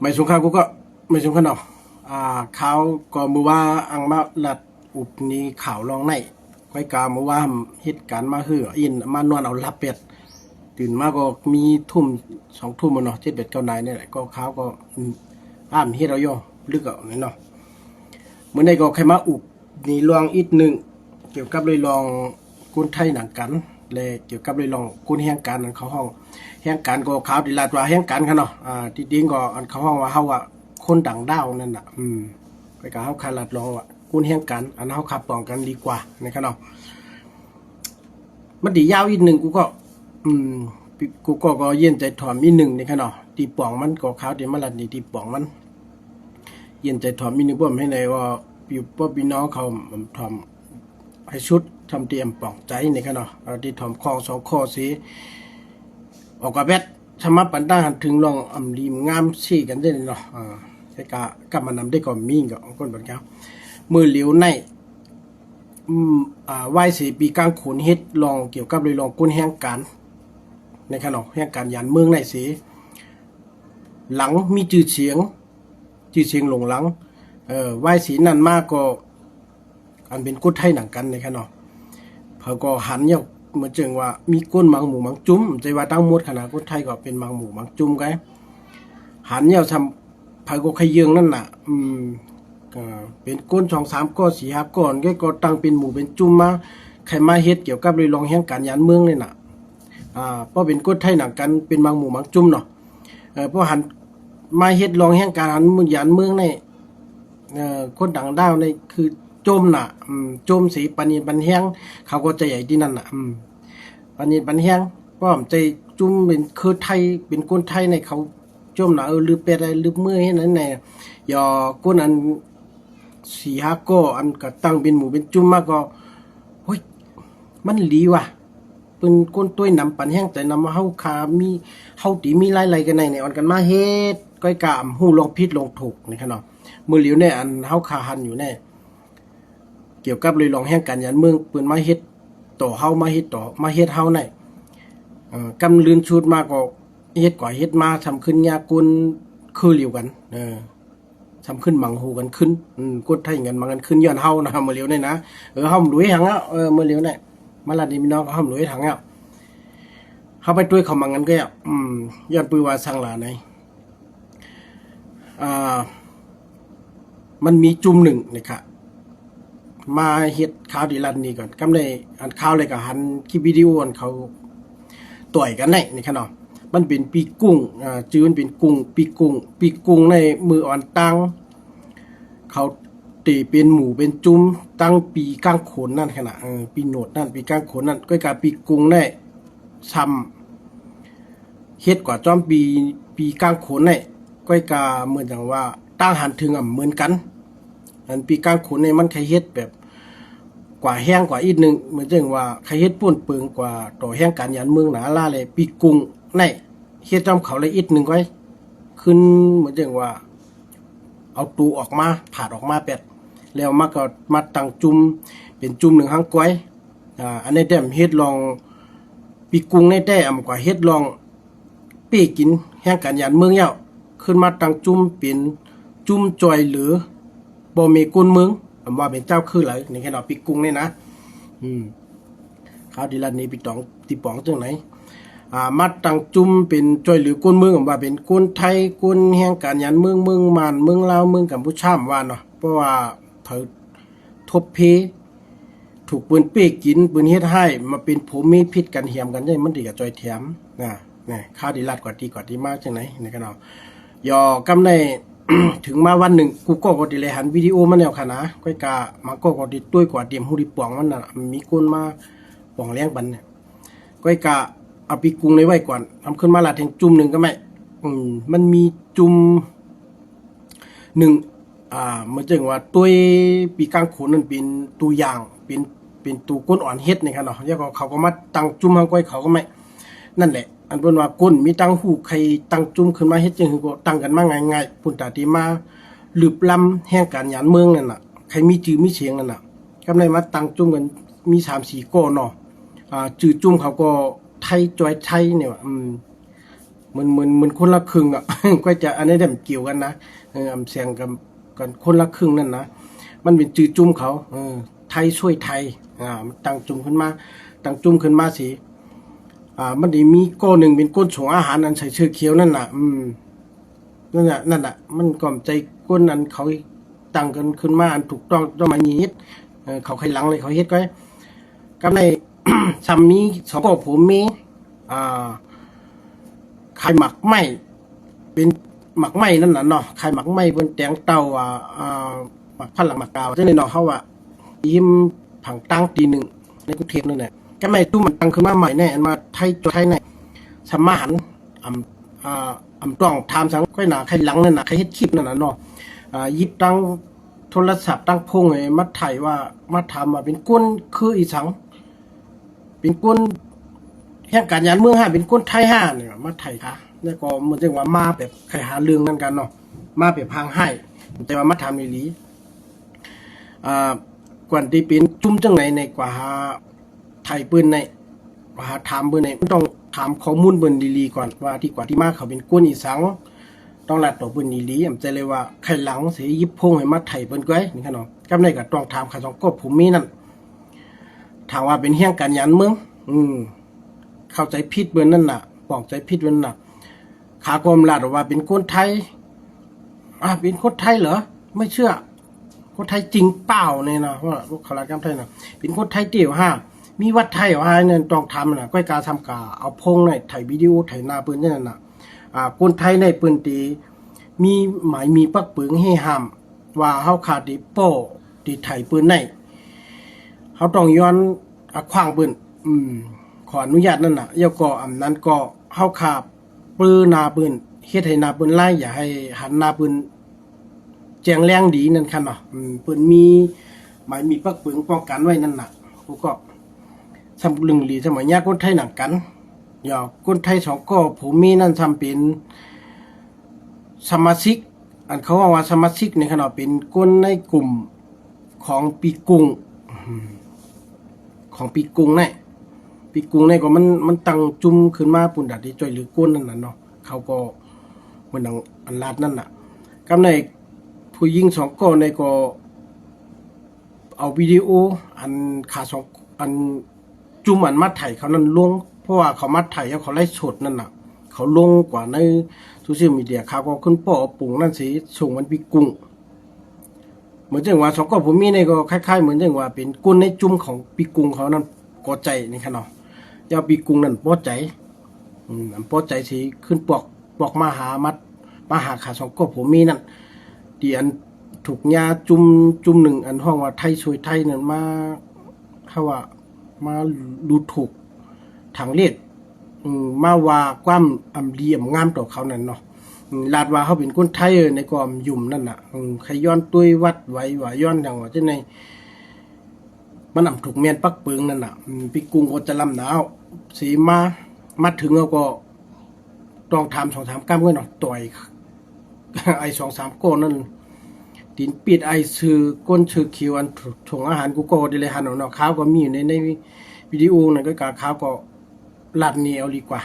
ไม่สงข้าวกูก็ไม่สงข้าวเนาะข่าวก็มือว่าอังมาลัดอุบนี้ข่าวลองในไว้กามือว่าเหตุการณ์มาคืออินมานอนเอาลับเป็ดตื่นมาก็มีทุ่ม2 ทุ่มเนาะ7 8 9 นายเนี่ยแหละก็ข่าวก็เฮ็ดเอาโยลึกเอาเนาะเมื่อในก็ใครมาอุบนี่ลองอีกหนึ่งเกี่ยวกับเลยลองกุ้นไทยหนังกันและเกี่ยวกับเลยลองกุ้นแห่งการนั้นเขาห้องแห่งการก็ข่าวดีลาดว่าแห่งการกันเนาะที่จริงก็อันเขาห้องว่าเฮาว่าคนต่างดาวนั่นน่ะไปกับเฮาคาลัดลองว่ากุ้นแห่งการอันเฮาขับป้องกันดีกว่านะครับเนาะมันดียาวอีกหนึ่งกูก็เย็นใจถ่อมอีกหนึ่งนะครับเนาะตีป่องมันก็ข่าวที่มาลัดนี่ตีป่องมันเย็นใจถ่อมอีกหนึ่งบ่ให้ในว่าอยู่บ่พี่น้องเขาถ่อมให้ชุดทำเตรียมปลอกใจนี่ครับเนาะที่ถ่อมคอ2 ข้อสิออกกับแบดธรรมะปันด้าหันถึงลองรีมงามซี่กันได้เนาะใช่กะมันนำได้ก่อนมีกับคนบัดครับมือเหลียวในไหว้4 ปีกลางขุนเฮ็ดลองเกี่ยวกับเลยลองกุ้นแห่งการในขณะแห่งการยานเมืองในสีหลังมีชื่อเสียงหลงหลังไหว้สีนั่นมากก็อันเป็นกุ้นไทยหนังกันในขณะเขาก็หันเนี่ยเหมือนจึงว่ามีก้นมังหมูมังจุ้มใจว่าตั้งหมดขนาดกุ้นไทยก็เป็นมังหมูมังจุ้มไงหันเนี่ยทำไผก็ขยืงนั่นน่ะเป็นก้น2 3 ก้อน4 5 ก้อนก็ตั้งเป็นหมูเป็นจุ้มมาใครมาเฮ็ดเกี่ยวกับเลยลองแห่งการยานเมืองนี่น่ะเพราะเป็นก้นไทยหนังกันเป็นมังหมูมังจุ้มเนาะเพราะหันมาเฮ็ดลองแห่งการยานเมืองในคนต่างดาวในคือโจมน่ะโจมสีปานีปันแห้งเขาก็จะใหญ่ที่นั่นน่ะปานีปันแห้งป้อมใจจุ่มเป็นคือไทยเป็นคนไทยในเขาโจมน่ะลือเป็ดอะไรลือเมื่อให้นั้นแน่ยอก้นอัน4 5 ก้ออันก็ตั้งเป็นหมู่เป็นจุ่มมาก็เฮ้ยมันหลีว่ะเป็นก้นต้วยนำปันแห้งแต่นำเฮาขามีเฮาตีมีหลายๆกันในอันกันมาเฮ็ดก้อยกามฮู้ลองผิดลองถูกนี่ครับเนาะมือเหลียวเนี่ยอันเฮาขาหันอยู่แน่เกี่ยวกับเลยลองแห่งการยานเมืองปืนมาเฮ็ดต่อเฮามาเฮ็ดต่อมาเฮ็ดเฮาในกำลืนชุดมาก็เฮ็ดกว่าเฮ็ดมาทำขึ้นยากุลคือเหลียวกันทำขึ้นมังหูกันขึ้นกดไทยกันมากันขึ้นย้อนเฮานะมือเหลียวเนี่ยนะเฮาหลุยหังอ่ะมือเหลียวเนี่ยมาลาดีมีน้องเฮาหลุยหังอ่ะเฮาไปด้วยเขามังกันก็ย้อนปือว่าสร้างหลาในมันมีจุ่มหนึ่งนะครับมาเฮ็ดข่าวดีลันนี่ก่อนกำได้อันข่าวเลยก็หันคลิปวิดีโออันเขาต่อยกันในนี่ครับเนาะมันเป็นปีกุ้งจื้อมันเป็นกุ้งปีกุ้งในมืออ่อนตั้งเขาตีเป็นหมูเป็นจุ้มตั้งปีก้างขนนั่นขนาดปีโหนดนั่นปีก้างขนนั่นก็กลายปีกุ้งได้ซ้ำเฮ็ดกว่าจอมปีก้างขนได้ก็กาเหมือนอย่างว่าตั้งหันถึงเหมือนกันอันปีก้างขนเนี่ยมันใครเฮ็ดแบบกว่าแห้งกว่าอีกนึงเหมือนจังว่าใครเฮ็ดป่วนเปิงกว่าต่อแห้งการยานเมืองหนาล่าเลยปีกุ้งในเฮ็ดจอมเขาเลยอีกนึงไว้ขึ้นเหมือนจังว่าเอาตูออกมาผาดออกมาเป็ดแล้วมาก็มาตั้งจุ่มเป็นจุ่ม1 หางก้อยอันนี้แต้มเฮ็ดลองปีกุ้งในแต้มกว่าเฮ็ดลองเป้กินแห้งการยานเมืองเย้าขึ้นมาตั้งจุ่มเป็นจุ่มจอยหรือบ่มีกุนเมืองว่าเป็นเจ้าคืออะไรในแค่เราปีกุ้งนี่นะข้าวดีลันนี้ปีตองตีป๋องจังไหนมัดตั้งจุ่มเป็นจอยหรือกุนเมืองว่าเป็นกุนไทยกุนแห่งการยานเมืองมานเมืองลาวเมืองกัมพูชาว่าเนาะเพราะว่าเถิดทบเพถูกปืนเป้กินปืนเฮ็ดให้มาเป็นผมมีพิษกันเหี่ยมกันได้มันดีกับจอยแถมนี่ข้าวดีลัดกว่าดีมากจังไหนในแค่เรายอกำในถึงมาวันหนึ่งกูก็กดเลยหันวิดีโอมาแนวค่ะนะก้อยกามาก็กดด้วยกว่าเตรียมหูดิป่องมันน่ะมีคนมาป่องเลี้ยงบันเนี่ยก้อยกาเอาปีกุ้งในไว้ก่อนทำขึ้นมาละแทงจุ่มหนึ่งก็ไม่มันมีจุ่มหนึ่งเมื่อจังว่าตัวปีกลางขนนั่นเป็นตัวอย่างเป็นตัวก้นอ่อนเฮ็ดนี่ครับเนาะแล้วก็เขาก็มาตั้งจุ่มให้ก้อยเขาก็ไม่นั่นแหละอันเป็นว่าก้นมีตั้งหูใครตั้งจุ่มขึ้นมาเฮ็ดจังคือก็ตั้งกันมาง่ายๆปุ่นตาตีมาหลืบลำแห่งการยานเมืองนั่นน่ะใครมีจื่อมีเสียงนั่นน่ะกำไรมาตั้งจุ่มกันมี3 4 ก้อเนาะจื่อจุ่มเขาก็ไทยจอยไทยเนี่ย มันคนละครึ่งอ่ะ ก็จะอันนี้ได้มันเกี่ยวกันนะอำเสียงกันคนละครึ่งนั่นนะมันเป็นจื่อจุ่มเขาไทยช่วยไทยมันตั้งจุ่มขึ้นมาสิมันได้มีก้อนหนึ่งเป็นก้นส่งอาหารอันใส่เชือเขียวนั่นน่ะนั่นน่ะมันก่อมใจก้นอันเขาตั้งกันขึ้นมาอันถูกต้องมายีดเขาใครหลังเลยเขาเฮ็ดไว้กับใน ซัมมีสองก็ผมมีขายหมักไหมเป็นหมักไหมนั่นน่ะเนาะขายหมักไหมบนแตงเต่าหมักพันหลังหมักกาวจังได๋เนาะเฮายิ้มผังตั้งตีหนึ่งในกรุงเทพนั่นแหละก็ไม่ตู้มันตั้งขึ้นมาใหม่แน่อันมาไทยจดไทยในสมานอำต้องทำสังก้อยหนาใครหลังนั่นน่ะใครเฮ็ดคลิปนั่นน่ะเนาะยิบตั้งโทรศัพท์ตั้งพงให้มาถ่ายว่ามาทำเป็นก้นคืออีสังเป็นก้นแห่งการยานเมือง5เป็นก้นไทย5เนี่ยมาถ่ายค่ะแล้วก็เหมือนจังว่ามาแบบใครหาเรื่องนั่นกันเนาะมาแบบพางให้แต่ว่ามาทำอีหลีกว่าที่เป็นจุ่มจังไหนในกว่าไทยปืนในกว่าถามปืนในต้องถามข้อมูลปืนดีๆก่อนว่าที่กว่าที่มาเขาเป็นก้นอีสังต้องลัดตัวปืนดีๆใจเลยว่าใครหลังเสียยิบพงให้มาไทยปืนก้อยนี่ค่ะเนาะกับในก็ต้องถามข้าสองก็ผมมีนั่นถามว่าเป็นเฮี้ยงการยันเมืองเข้าใจผิดเบิ่นนั่นน่ะปอกใจผิดเบิ่นน่ะขากรมลาดว่าเป็นคนไทยเป็นคนไทยเหรอไม่เชื่อคนไทยจริงเปล่าเนี่ยนะว่าลูกขลาดกำไทยน่ะเป็นคนไทยเดี่ยวมีวัดไทยเนี่ยต้องทำน่ะก้อยกาทำกาเอาพงในถ่ายวิดีโอถ่ายหน้าปืนนั่นน่ะคนไทยในปืนตีมีหมายมีปักปึงให้ห้ามว่าเฮาขาดดิโป้ดิถ่ายปืนในเฮาต้องย้อนขว้างปืนขออนุญาตนั่นน่ะเยาก็อำนั้นก็เฮาขาบปืนนาปืนเฮ็ดให้นาปืนไล่อย่าให้หันนาปืนแจงแรงดีนั่นค่ะเนาะปืนมีหมายมีปักปึงป้องกันไว้นั่นน่ะกูก็สำลึงหลีสมัยยาคนไทยหนักกันอย่าคนไทยสองก็ผมมีนั่นทำเป็นสมาชิกอันเขาว่าสมาชิกในขณะเป็นคนในกลุ่มของปีกุงเนี่ยปีกุงเนี่ยก็มันตั้งจุ่มขึ้นมาปุ่นดัดที่จ่อยหรือก้นนั่นน่ะเนาะเขาก็เหมือนอันลาดนั่นน่ะกับในผู้หญิงสองก็ในก็เอาวิดีโออันขาสองอันจุ่มอันมัดไถ่เขานั่นลงเพราะว่าเขามัดไถ่แล้วเขาไล่สดนั่นน่ะเขาลงกว่าในโซเชียลมีเดียเขาก็ขึ้นป้อปุ่งนั่นสิส่งมันปีกุงเหมือนจังว่าสองก็ผมมีในก็คล้ายๆเหมือนจังว่าเป็นก้นในจุ่มของปีกุงเขานั่นกอใจนี่ค่ะเนาะยาปีกุงนั่นป้อใจป้อใจสิขึ้นปอกมาหาขาสองก็ผมมีนั่นที่อันถูกยาจุ่มหนึ่งอันห้องว่าไทยช่วยไทยนั่นมาเขาว่ามาดูถูกทางเลียดมาว่าความอำเลียมงามต่อเขานั่นเนาะลาดว่าเขาเป็นคนไทยในกอมยุ่มนั่นน่ะใครย้อนตุ้ยวัดไว้ว่าย้อนอย่างว่าจังในมันถูกเมียนปักปึงนั่นน่ะปีกุงก็จะลำหนาวสีมาถึงแล้วก็ต้องทำ2-3ก้ามก็เนาะต่อยไอ้2-3ก้อนนั่นดินปิดไอซื้อก้นชื่อคิวอันถุงอาหารกูก็ได้เลยหันเนาะข้าวก็มีอยู่ในวิดีโอนั่นก็กะข้าวก็ลาดนี่เอาดีกว่า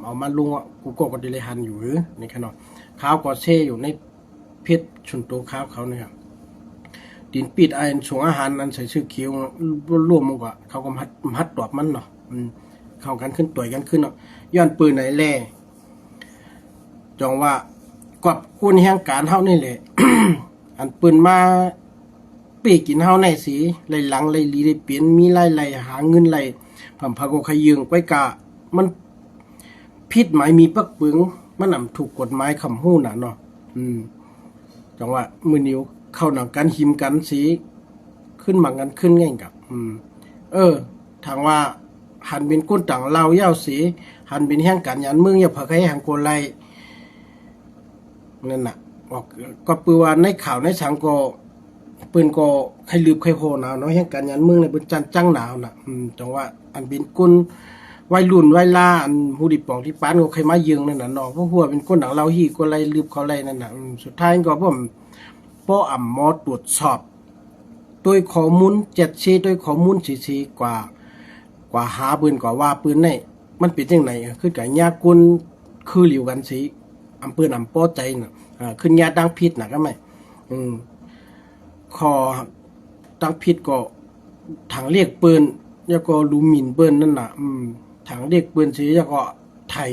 เอามาลงกูก็ได้เลยหันอยู่หรือนี่ค่ะเนาะข้าวก็แช่อยู่ในเพชรชุนโตข้าวเขาเนี่ยดินปิดไอถุงอาหารอันใส่ชื่อคิวร่วมมันกว่าเขาก็มัดตอบมันเนาะเข้ากันขึ้นต่อยกันขึ้นเนาะย้อนปืนไหนแล่จองว่ากับกุนแห่งการเฮานี่แหละ อันปืนมาปีกินเฮาในสีไหลหลังไหลลีได้เปลี่ยนมีไหลหาเงินไหลผัมพาโกขยืงไว้กะมันผิดหมายมีปักปึงมันถูกกฎหมายคำฮู้น่ะเนาะจังว่ามือนิ้วเข้าหนังกันหิมกันสีขึ้นหมังกันขึ้นง่ายกับทางว่าหันเป็นก้นต่างเราเย้าสีหันเป็นแห่งการยันเมืองอย่าเผาใครแห่งโกไลนั่นน่ะก็ปือว่าในข่าวในสังก็ปืนก็ใครลืบใครโหหนาวเนาะแห่งการยันเมืองในปืนจังหนาวน่ะจังว่าอันเป็นก้นวัยรุ่นวัยล่าอันผู้ดิปองที่ปานก็ใครมายืงนั่นน่ะเนาะเพราะหัวเป็นก้นต่างเราฮีก็ไล่ลืบเขาไล่นั่นน่ะสุดท้ายก็ผมป้อหมอตรวจสอบด้วยข้อมูล7ด้วยข้อมูล4กว่าหาปืนกว่าว่าปืนในมันเป็นจังไหนคือกับยากุล คือหลิวกันสิอำเปิ้นอำป้อใจน่ะขึ้นญาติดังพิษน่ะก็ไม่คอดังพิษก็ถังเรียกเปิ้นแล้วก็ลูมินเปิ้นนั่นน่ะถังเรียกเปิ้นสิแล้วก็ถ่าย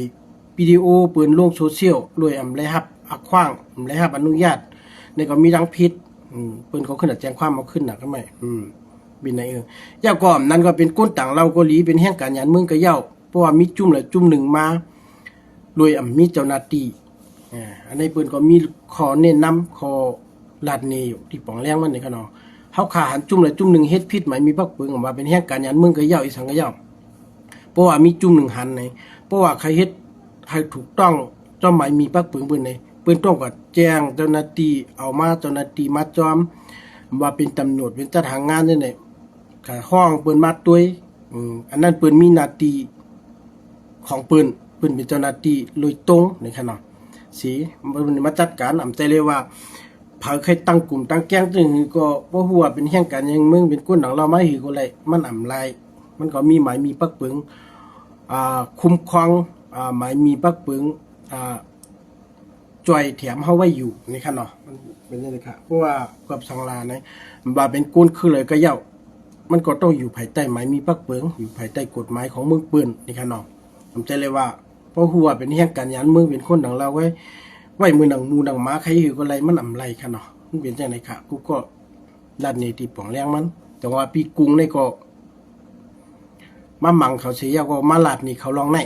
วิดีโอเปิ้นลงโซเชียลด้วยอำไรฮับอักขว้างอำไรฮับอนุญาตในก็มีดังพิษเปิ้นเขาขึ้นแจ้งความมาขึ้นน่ะก็ไม่บินไหนเจ้าก็นั่นก็เป็นก้นต่างเราเกาหลีเป็นแห่งการยานเมืองกะเย้าเพราะว่ามีจุ่มละจุ่มหนึ่งมาโดยมีเจ้าหน้าที่อันนี้เปิ้นก็มีขอแนะนำขอลาดเนอยู่ที่ป่องแรงมันนี่ค่ะเนาะเฮาขาหันจุ่มละจุ่มหนึ่งเฮ็ดผิดหมายมีพักเปิงออกมาเป็นแห่งการยานเมืองกะเย้าอีสังกะเย้าเพราะว่ามีจุ่มหนึ่งหันในเพราะว่าใครเฮ็ดให้ถูกต้องเจ้าหมายมีพักเปิงเปิ้นในเปิ้นต้องก็แจ้งเจ้าหน้าที่เอามาเจ้าหน้าที่มาจอมว่าเป็นตำรวจเป็นจัดหางานนี่กะห้องเปิ้นมาตุ้ยอันนั้นเปิ้นมีหน้าที่ของเปิ้นเป็นเจ้าหน้าที่โดยตรงในขณะสิมันมาจัดการใจเลยว่าเผาใครตั้งกลุ่มตั้งแก๊งจึงก็บ่ฮู้ว่าเป็นแห่งการยังเมืองเป็นคนของเรามาหือก็เลยมันลายมันก็มีหมายมีปักปึงคุ้มครองหมายมีปักปึงจ่อยแถมเฮาไว้อยู่ในขณะมันเป็นจังได๋ครับเพราะว่ากับสังลานะว่าเป็นก้นคือเลยก็เย้ามันก็ต้องอยู่ภายใต้หมายมีปักเปิงอยู่ภายใต้กฎหมายของเมืองปืนนี่ค่ะน้องผมใจเลยว่าเพราะหัวเป็นแห่งการยานเมืองเป็นคนดังเราไว้มือหนังมูดังม้าใครอยู่ก็ไรมันอำไรค่ะเนาะมันเป็นจังได๋ค่ะกูก็ด้านนี้ที่ป่องแรงมันแต่ว่าปีกรุงนี่ก็มามั่งเขาเสียก็มาลาดนี่เขาลองไหน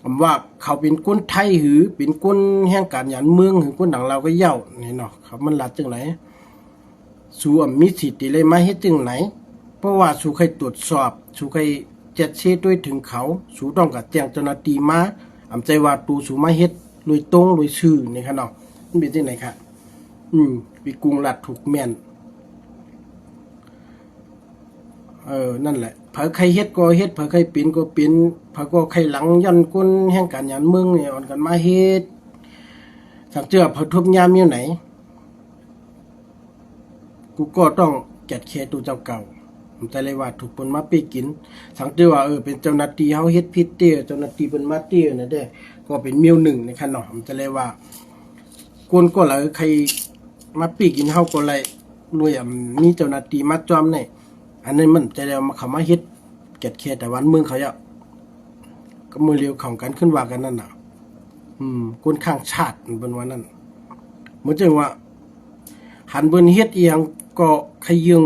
ผมว่าเขาเป็นคนไทยหรือเป็นคนแห่งการยานเมืองหรือคนดังเราก็เย้านี่เนาะเขามันลาดจังไหนสู่มีสิทธิ์เลยมาเฮ็ดจึงไหนเพราะว่าสู่เคยตรวจสอบสู่เคยจัดเช็ดด้วยถึงเขาสู่ต้องกับแจ้งเจ้าหน้าที่มาใจว่าตูสู่มาเฮ็ดโดยตรงโดยชื่อนี่ค่ะเนาะมันเป็นจังไหนค่ะปีกรุงรัฐถูกแม่นนั่นแหละเผาใครเฮ็ดก็เฮ็ดเผาใครเป็นก็เป็นเผาก็ใครหลังยันก้นแห่งการยานเมืองนี่อ่อนกันมาเฮ็ดสังเจอเผาทุบยามอยู่ไหนกูก็ต้องแกดแค่ตัวเจ้าเก่าผมใจเลยว่าถูกเปิ้นมาปีกินสังเกตว่าเป็นเจ้าหน้าที่เฮาเฮ็ดผิดเด้อเจ้าหน้าที่เปิ้นมาเด้อนั่นเด้ก็เป็นเมียวหนึ่งในคันเนาะผมใจเลยว่าคนก็เลยใครมาปีกินเฮาก็เลยรวยมีเจ้าหน้าที่มาจอมนี่อันนั้นมันใจแล้วมาเข้ามาเฮ็ดแกดแค่แต่วันเมืองเขาอ่ะก็มือเร็วของกันขึ้นว่ากันนั่นน่ะคนข้างชาติเปิ้นว่านั่นเหมือนจังว่าหันเปิ้นเฮ็ดอีหยังก็ขยึง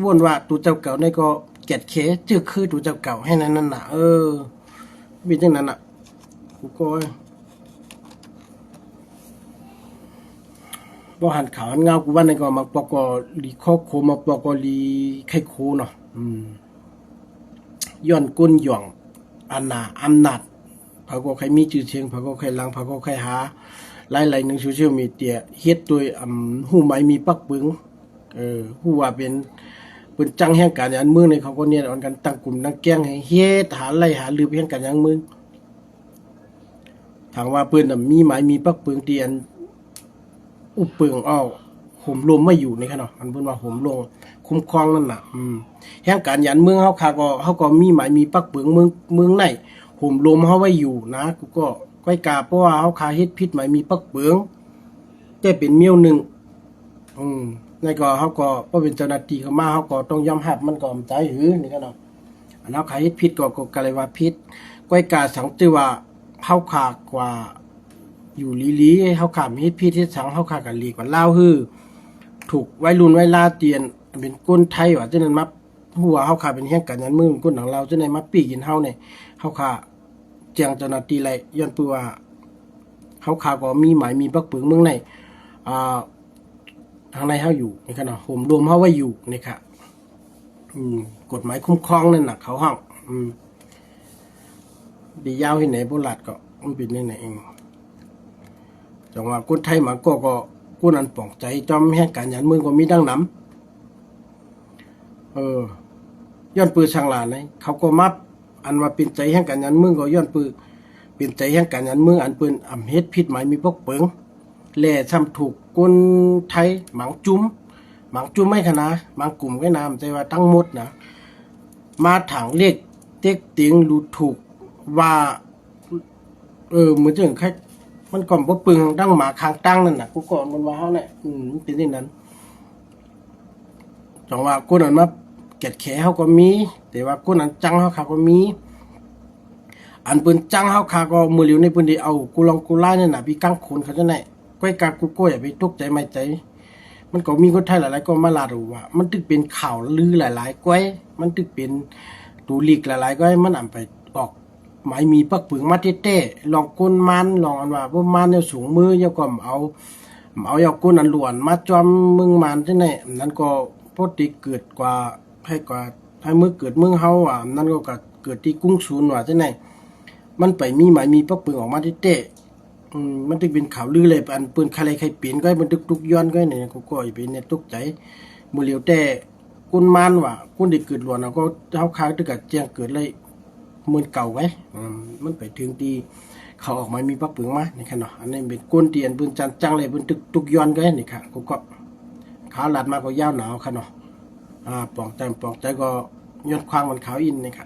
วนว่าตัวเจ้าเก่านี่ก็แกดแค่จื้อคือตัวเจ้าเก่าให้นั่นน่ะเป็นจังนั้นน่ะกูก็บ่หันขาวหันเงากูว่านี่ก็มาปอกอลีคอโคมาปอกอลีไข่โคเนาะย้อนก้นหย่องอาณาอำนาจเขาก็ใครมีชื่อเสียงเขาก็ใครลังเขาก็ใครหาหลายๆนึงโซเชียลมีเดียเฮ็ดโดยฮู้หมายมีปักปึงฮู้ว่าเป็นจังแห่งการยานเมืองในเขาก็เนี่ยอ่อนกันตั้งกลุ่มตั้งแก๊งให้เฮ็ดหาไล่หาลือแห่งการยานเมืองถามว่าเปิ้นมีหมายมีปักปึงที่อันอุปเปิงห่มลมไม่อยู่นี่ค่ะเนาะมันเพิ่นว่าห่มลมคุ้มครองนั่นน่ะแห่งการยานเมืองเฮาก็มีหมายมีปักปึงเมืองไหนห่มลมเฮาไว้อยู่นะกูก็ก้อยกาเพราะว่าเฮาขาเฮ็ดผิดหมายมีปักปึงแต่เป็นเมียวหนึ่งนั่นก็เฮาก็บ่เป็นเจ้าหน้าที่เข้ามาเฮาก็ต้องยอมรับมันก็ใจหือนี่ก็เนาะอันเฮาขาเฮ็ดผิดก็เลยว่าผิดก้อยกาสังตือว่าเฮาขากว่าอยู่ลีๆเฮาขาเฮ็ดผิดเฮ็ดสังเฮาขากันลีกว่าลาวฮือถูกวัยรุ่นวัยลาเตียนเป็นคนไทยว่าจังนั้นมาฮู้ว่าเฮาขาเป็นแห่งการยานเมืองคนของเราจังได๋มาปีกินเฮานี่เฮาขาแจ้งเจ้าหน้าที่ไล่ย้อนปือว่าเฮาขาก็มีหมายมีปักปึงเมืองในทางในเฮาอยู่นี่ค่ะเนาะห่มรวมเฮาไว้อยู่นี่ค่ะกฎหมายคุ้มครองนั่นน่ะเขาห้องดียาวที่ไหนบ่ลาดก็มันเป็นจังได๋เองจังว่าคนไทยมาก็ผู้นั้นป่องใจจอมแห่งการยานเมืองก็มีดังนำย้อนปือช่างหลานนี่เขาก็มับอันว่าเป็นใจแห่งการยานเมืองก็ย้อนปือเป็นใจแห่งการยานเมืองอันเปิ้นเฮ็ดผิดหมายมีพวกเปิงแล่ซ้ำถูกคนไทยหมังจุ้มไม่ขนาบางกลุ่มก็นามใจว่าทั้งหมดนะมาถังเลขเต็กเตียงรู้ถูกว่า เหมือนจังแค่มันก่อมบ่ปึงดังหมาคางตั้งนั่นน่ะกูก่อนมันว่าเฮาเนี่ยมันเป็นอย่างนั้นจังว่ากูนั้นมาเก็ดแขเฮาก็มี แต่ว่ากูนั้นจังเฮาขาก็มี อันเปิ้นจังเฮาขาก็มือเหลียวในเปิ้นได้เอากูลองกูไล่นั่นน่ะพี่กังคนเขาจังได๋ก้อยกากูก้อยไปตกใจไม่ใจ มันก็มีคนไทยหลายๆก็มาลาดูว่ามันตึกเป็นข่าวลือหลายๆก้อยมันตึกเป็นตูลีกหลายๆก้อยมันอำไปออกหมายมีปักปึงมาเต้ๆลองก้นมันลองอันว่าบ่มันแนวสูงมือยาก็เอายาก้นอันหลวนมาจอมมึงมันจังได๋นั้นก็พอดีเกิดกว่าให้มือเกิดเมืองเฮาอ่ะนั้นก็เกิดที่กรุงศูนย์ว่าจังได๋มันไปมีหมายมีปักปึงออกมาเต้ๆมันตึกเป็นข่าวลือเลยอันปืนใครใครเปลี่ยนก็มันตึกตุกย้อนก็เนี่ยก็ไปเนี่ยตกใจมือเหลียวแต่กุนมันว่ากุนได้เกิดหลวนก็เฮาค้างตึกกะแจ้งเกิดเลยมือเก่าไว้มันไปถึงที่เขาออกมามีปักปึงมานี่ค่ะเนาะอันนี้เป็นก้นเตียนปืนจังเลยปืนตึกตุกย้อนก็นี่ค่ะก็ขาหลัดมาก็ยาวหนาวค่ะเนาะปองใจก็ย้อนควางมันขาวอินนี่ค่ะ